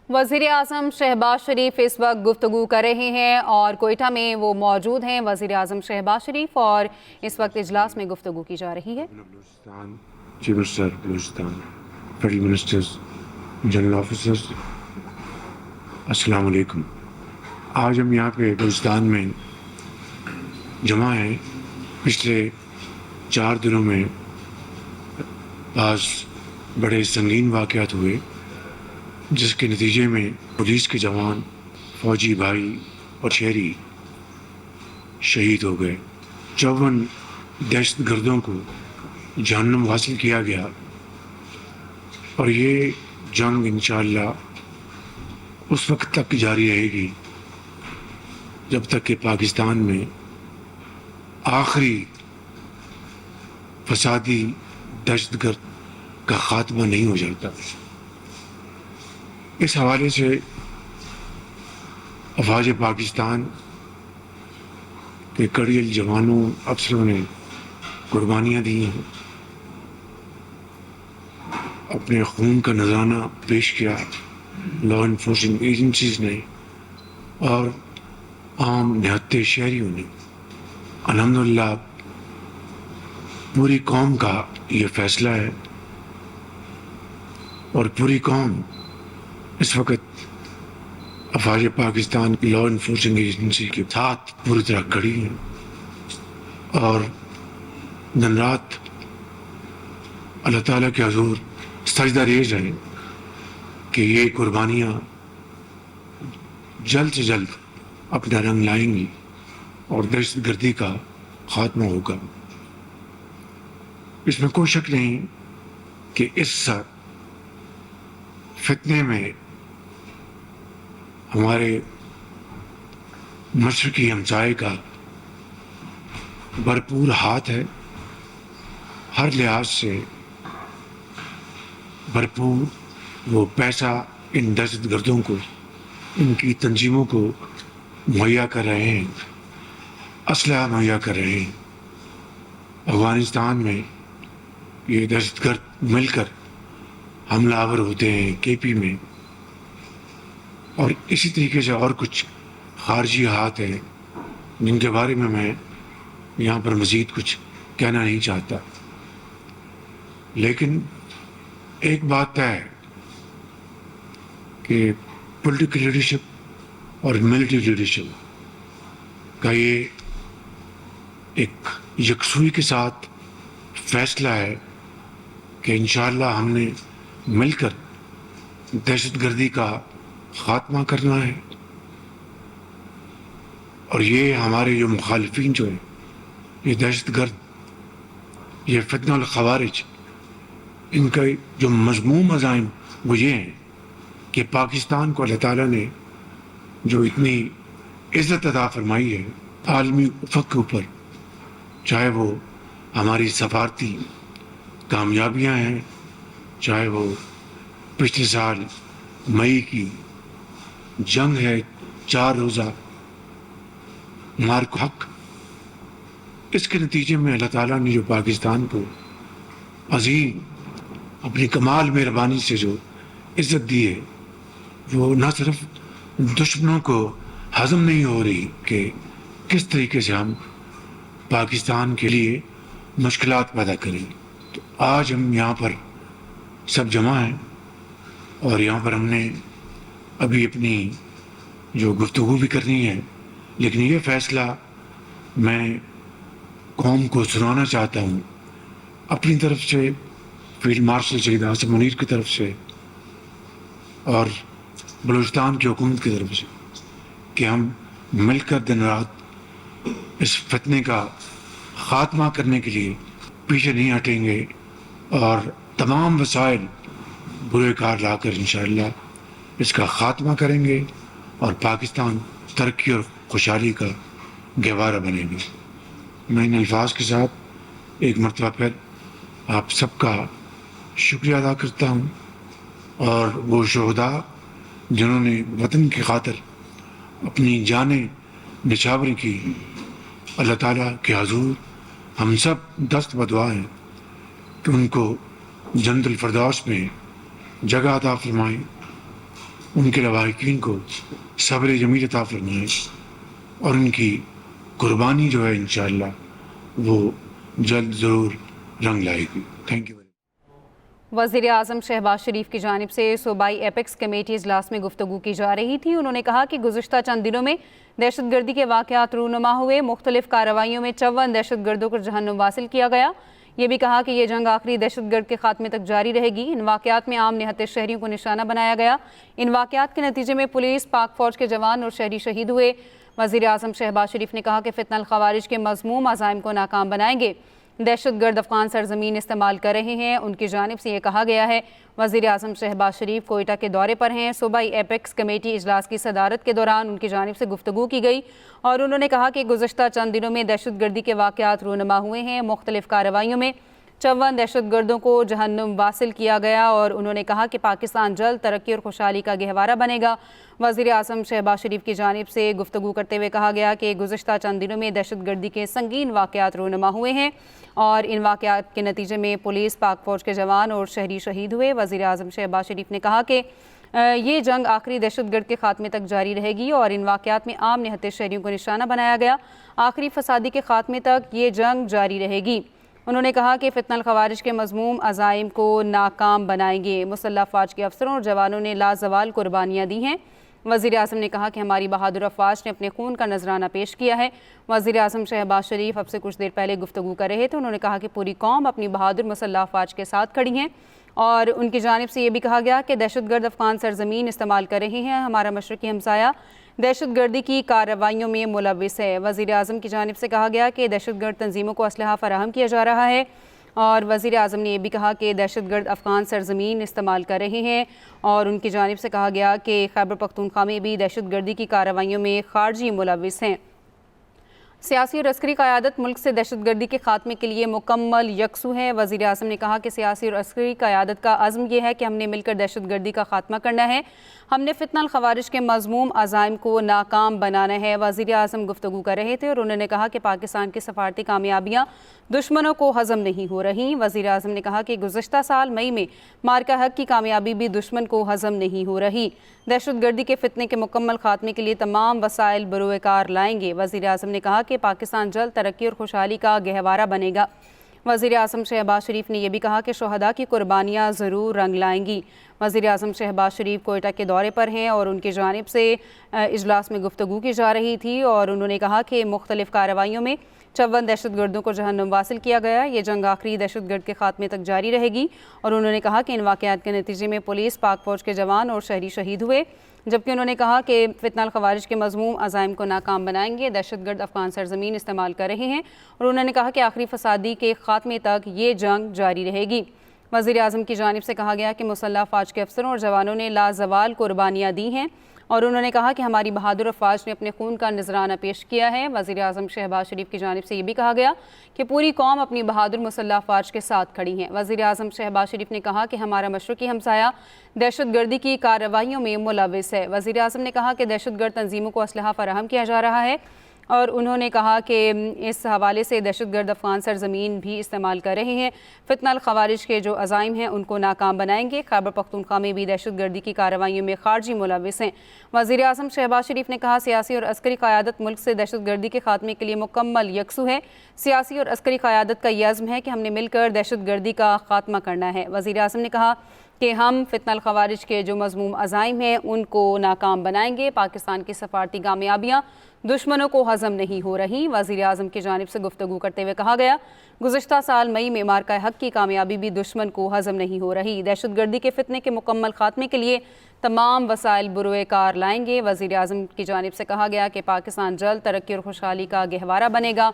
وزیر اعظم شہباز شریف اس وقت گفتگو کر رہے ہیں اور کوئٹہ میں وہ موجود ہیں۔ وزیر اعظم شہباز شریف اور اس وقت اجلاس میں گفتگو کی جا رہی ہے۔ Chief minister Balochistan, federal ministers, general officers, السلام علیکم۔ آج ہم یہاں پہ بلوچستان میں جمع ہیں۔ پچھلے 4 دنوں میں بعض بڑے سنگین واقعات ہوئے جس کے نتیجے میں پولیس کے جوان، فوجی بھائی اور شہری شہید ہو گئے۔ 54 دہشت گردوں کو جہنم حاصل کیا گیا اور یہ جنگ انشاءاللہ اس وقت تک جاری رہے گی جب تک کہ پاکستان میں آخری فسادی دہشت گرد کا خاتمہ نہیں ہو جاتا۔ اس حوالے سے افواج پاکستان کے کڑیل جوانوں، افسروں نے قربانیاں دی ہیں، اپنے خون کا نذرانہ پیش کیا لا انفورسنگ ایجنسیز نے اور عام نہتے شہریوں نے۔ الحمدللہ پوری قوم کا یہ فیصلہ ہے اور پوری قوم اس وقت افواج پاکستان کی لا انفورسنگ ایجنسی کے ساتھ پوری طرح کھڑی ہیں اور دن رات اللہ تعالیٰ کے حضور سجدہ ریز ہیں کہ یہ قربانیاں جلد سے جلد اپنا رنگ لائیں گی اور دہشت گردی کا خاتمہ ہوگا۔ اس میں کوئی شک نہیں کہ اس فتنے میں ہمارے مشرقی ہمسائے کا بھرپور ہاتھ ہے، ہر لحاظ سے بھرپور وہ پیسہ ان دہشت گردوں کو، ان کی تنظیموں کو مہیا کر رہے ہیں، اسلحہ مہیا کر رہے ہیں۔ افغانستان میں یہ دہشت گرد مل کر حملہ آور ہوتے ہیں کے پی میں، اور اسی طریقے سے اور کچھ خارجی ہاتھ ہیں جن کے بارے میں یہاں پر مزید کچھ کہنا نہیں چاہتا۔ لیکن ایک بات طے ہے کہ پولیٹیکل لیڈرشپ اور ملٹری لیڈرشپ کا یہ ایک یکسوئی کے ساتھ فیصلہ ہے کہ انشاءاللہ ہم نے مل کر دہشت گردی کا خاتمہ کرنا ہے، اور یہ ہمارے جو مخالفین جو ہیں، یہ دہشت گرد، یہ فتنہ الخوارج، ان کا جو مذموم عزائم وہ یہ ہیں کہ پاکستان کو اللہ تعالیٰ نے جو اتنی عزت عطا فرمائی ہے عالمی افق کے اوپر، چاہے وہ ہماری سفارتی کامیابیاں ہیں، چاہے وہ پچھلے سال مئی کی جنگ ہے 4 روزہ مارک حق، اس کے نتیجے میں اللہ تعالیٰ نے جو پاکستان کو عظیم اپنی کمال مہربانی سے جو عزت دی ہے، وہ نہ صرف دشمنوں کو ہضم نہیں ہو رہی کہ کس طریقے سے ہم پاکستان کے لیے مشکلات پیدا کریں۔ تو آج ہم یہاں پر سب جمع ہیں اور یہاں پر ہم نے ابھی اپنی جو گفتگو بھی کرنی ہے، لیکن یہ فیصلہ میں قوم کو سنانا چاہتا ہوں اپنی طرف سے، فیلڈ مارشل شہید عاصم منیر کی طرف سے اور بلوچستان کی حکومت کی طرف سے، کہ ہم مل کر دن رات اس فتنے کا خاتمہ کرنے کے لیے پیچھے نہیں ہٹیں گے اور تمام وسائل برے کار لا کر انشاءاللہ اس کا خاتمہ کریں گے اور پاکستان ترقی اور خوشحالی کا گہوارہ بنے گی۔ میں ان الفاظ کے ساتھ ایک مرتبہ پھر آپ سب کا شکریہ ادا کرتا ہوں، اور وہ شہداء جنہوں نے وطن کی خاطر اپنی جانیں نچھاور کی، اللہ تعالیٰ کے حضور ہم سب دست بدعا ہیں کہ ان کو جنت الفردوس میں جگہ عطا فرمائیں ان کے لواحقین کو صبر جمیل عطا فرمائے اور ان کی قربانی جو ہے انشاءاللہ وہ جلد ضرور رنگ لائے گی. Thank you. وزیر اعظم شہباز شریف کی جانب سے صوبائی ایپیکس کمیٹی اجلاس میں گفتگو کی جا رہی تھی. انہوں نے کہا کہ گزشتہ چند دنوں میں دہشت گردی کے واقعات رونما ہوئے. مختلف کارروائیوں میں 54 دہشت گردوں کو جہنم واصل کیا گیا. یہ بھی کہا کہ یہ جنگ آخری دہشت گرد کے خاتمے تک جاری رہے گی. ان واقعات میں عام نہتے شہریوں کو نشانہ بنایا گیا. ان واقعات کے نتیجے میں پولیس، پاک فوج کے جوان اور شہری شہید ہوئے. وزیر اعظم شہباز شریف نے کہا کہ فتنہ الخوارج کے مذموم عزائم کو ناکام بنائیں گے. دہشت گرد افغان سرزمین استعمال کر رہے ہیں. ان کی جانب سے یہ کہا گیا ہے. وزیر اعظم شہباز شریف کوئٹہ کے دورے پر ہیں. صوبائی ایپیکس کمیٹی اجلاس کی صدارت کے دوران ان کی جانب سے گفتگو کی گئی اور انہوں نے کہا کہ گزشتہ چند دنوں میں دہشت گردی کے واقعات رونما ہوئے ہیں. مختلف کارروائیوں میں 54 دہشت گردوں کو جہنم واصل کیا گیا اور انہوں نے کہا کہ پاکستان جلد ترقی اور خوشحالی کا گہوارہ بنے گا. وزیر اعظم شہباز شریف کی جانب سے گفتگو کرتے ہوئے کہا گیا کہ گزشتہ چند دنوں میں دہشت گردی کے سنگین واقعات رونما ہوئے ہیں اور ان واقعات کے نتیجے میں پولیس، پاک فوج کے جوان اور شہری شہید ہوئے. وزیر اعظم شہباز شریف نے کہا کہ یہ جنگ آخری دہشت گرد کے خاتمے تک جاری رہے گی اور ان واقعات میں عام نہتے شہریوں کو نشانہ بنایا گیا. آخری فسادی کے خاتمے تک یہ جنگ جاری رہے گی. انہوں نے کہا کہ فتنہ الخوارج کے مذموم عزائم کو ناکام بنائیں گے. مسلح افواج کے افسروں اور جوانوں نے لازوال قربانیاں دی ہیں. وزیر اعظم نے کہا کہ ہماری بہادر افواج نے اپنے خون کا نذرانہ پیش کیا ہے. وزیر اعظم شہباز شریف اب سے کچھ دیر پہلے گفتگو کر رہے تھے. انہوں نے کہا کہ پوری قوم اپنی بہادر مسلح افواج کے ساتھ کھڑی ہیں اور ان کی جانب سے یہ بھی کہا گیا کہ دہشت گرد افغان سرزمین استعمال کر رہے ہیں. ہمارا مشرقی ہمسایہ دہشت گردی کی کارروائیوں میں ملوث ہے. وزیر اعظم کی جانب سے کہا گیا کہ دہشت گرد تنظیموں کو اسلحہ فراہم کیا جا رہا ہے اور وزیر اعظم نے یہ بھی کہا کہ دہشت گرد افغان سرزمین استعمال کر رہے ہیں اور ان کی جانب سے کہا گیا کہ خیبر پختونخوا میں بھی دہشت گردی کی کارروائیوں میں خارجی ملوث ہیں. سیاسی اور عسکری قیادت ملک سے دہشت گردی کے خاتمے کے لیے مکمل یکسو ہے. وزیر اعظم نے کہا کہ سیاسی اور عسکری قیادت کا عزم یہ ہے کہ ہم نے مل کر دہشت گردی کا خاتمہ کرنا ہے. ہم نے فتنہ الخوارج کے مذموم عزائم کو ناکام بنانا ہے. وزیر اعظم گفتگو کر رہے تھے اور انہوں نے کہا کہ پاکستان کی سفارتی کامیابیاں دشمنوں کو ہضم نہیں ہو رہی. وزیر اعظم نے کہا کہ گزشتہ سال مئی میں مارکہ حق کی کامیابی بھی دشمن کو ہضم نہیں ہو رہی. دہشت گردی کے فتنے کے مکمل خاتمے کے لیے تمام وسائل بروئے کار لائیں گے. وزیر اعظم نے کہا کہ پاکستان جلد ترقی اور خوشحالی کا گہوارہ بنے گا. وزیر اعظم شہباز شریف نے یہ بھی کہا کہ شہداء کی قربانیاں ضرور رنگ لائیں گی. وزیر اعظم شہباز شریف کوئٹہ کے دورے پر ہیں اور ان کی جانب سے اجلاس میں گفتگو کی جا رہی تھی اور انہوں نے کہا کہ مختلف کارروائیوں میں 54 دہشت گردوں کو جہنم واصل کیا گیا. یہ جنگ آخری دہشت گرد کے خاتمے تک جاری رہے گی اور انہوں نے کہا کہ ان واقعات کے نتیجے میں پولیس، پاک فوج کے جوان اور شہری شہید ہوئے. جبکہ انہوں نے کہا کہ فتنہ الخوارج کے مذموم عزائم کو ناکام بنائیں گے. دہشت گرد افغان سرزمین استعمال کر رہے ہیں اور انہوں نے کہا کہ آخری فسادی کے خاتمے تک یہ جنگ جاری رہے گی. وزیر اعظم کی جانب سے کہا گیا کہ مسلح افواج کے افسروں اور جوانوں نے لازوال قربانیاں دی ہیں اور انہوں نے کہا کہ ہماری بہادر افواج نے اپنے خون کا نذرانہ پیش کیا ہے. وزیر اعظم شہباز شریف کی جانب سے یہ بھی کہا گیا کہ پوری قوم اپنی بہادر مسلح افواج کے ساتھ کھڑی ہیں. وزیر اعظم شہباز شریف نے کہا کہ ہمارا مشرقی ہمسایہ دہشت گردی کی کارروائیوں میں ملوث ہے. وزیر اعظم نے کہا کہ دہشت گرد تنظیموں کو اسلحہ فراہم کیا جا رہا ہے اور انہوں نے کہا کہ اس حوالے سے دہشت گرد افغان سرزمین بھی استعمال کر رہے ہیں. فتنہ الخوارج کے جو عزائم ہیں ان کو ناکام بنائیں گے. خیبر پختونخوا میں بھی دہشت گردی کی کارروائیوں میں خارجی ملوث ہیں. وزیر اعظم شہباز شریف نے کہا سیاسی اور عسکری قیادت ملک سے دہشت گردی کے خاتمے کے لیے مکمل یکسو ہے. سیاسی اور عسکری قیادت کا یہ عزم ہے کہ ہم نے مل کر دہشت گردی کا خاتمہ کرنا ہے. وزیر اعظم نے کہا کہ ہم فتنہ الخوارج کے جو مذموم عزائم ہیں ان کو ناکام بنائیں گے. پاکستان کی سفارتی کامیابیاں دشمنوں کو ہضم نہیں ہو رہی. وزیر اعظم کی جانب سے گفتگو کرتے ہوئے کہا گیا گزشتہ سال مئی میں مارکہ حق کی کامیابی بھی دشمن کو ہضم نہیں ہو رہی. دہشت گردی کے فتنے کے مکمل خاتمے کے لیے تمام وسائل بروئے کار لائیں گے. وزیر اعظم کی جانب سے کہا گیا کہ پاکستان جلد ترقی اور خوشحالی کا گہوارہ بنے گا.